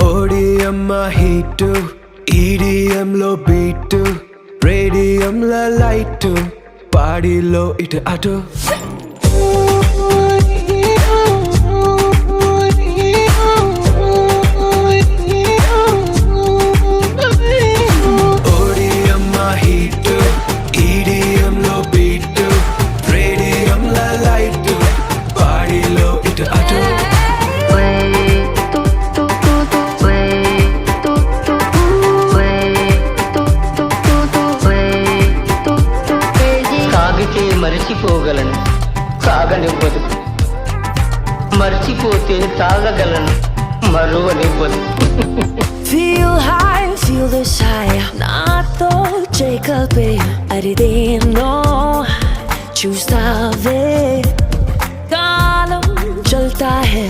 ODM మా heat, EDM లో beat, radium లో లైట్, పాడిలో ఇటు అటు. ODM మా హీట్, EDM లో బీట్, రేడియం లో లైట్, పాడిలో ఇటు అటు. తాగితే మరిచిపోగలను, తాగనివ్వదు. మర్చిపోతే తాగగలను, మరువనివ్వదు. Feel high, feel this high. నాతో చేకల్పే అరిదేనో చూస్తావే. కాలం చల్తా హై